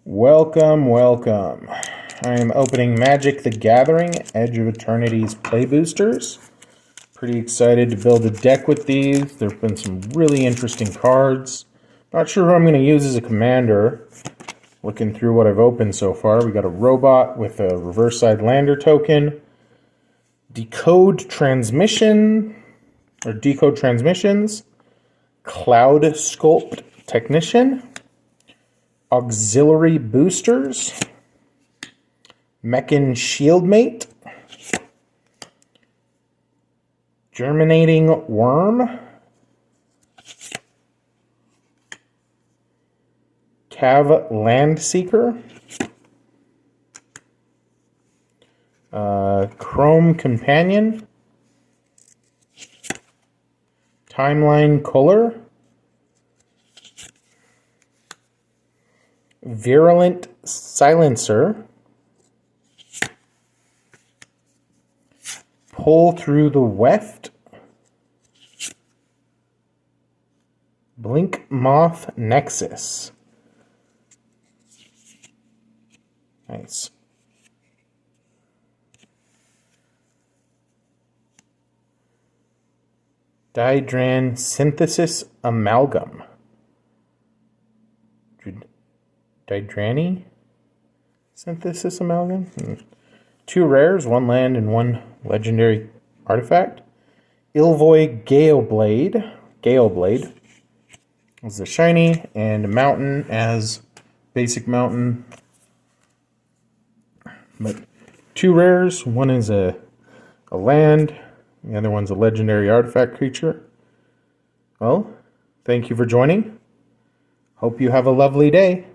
Welcome, welcome. I am opening Magic the Gathering Edge of Eternities play boosters. Pretty excited to build a deck with these. There have been some really interesting cards. Not sure who I'm going to use as a commander. Looking through what I've opened so far, we got a robot with a reverse side lander token, decode transmissions, cloud sculpt technician, auxiliary boosters, Mechan Shieldmate, germinating worm, Cav Landseeker, Chrome Companion, Timeline Color, Virulent Silencer, Pull Through the Weft, Blink Moth Nexus. Nice. Dydran Synthesis Amalgam. Dydrani Synthesis Amalgam. 2 rares, 1 land, and 1 legendary artifact. Ilvoy Galeblade is the shiny, and a mountain as basic mountain. But 2 rares, 1 is a land, the other one's a legendary artifact creature. Well, thank you for joining. Hope you have a lovely day.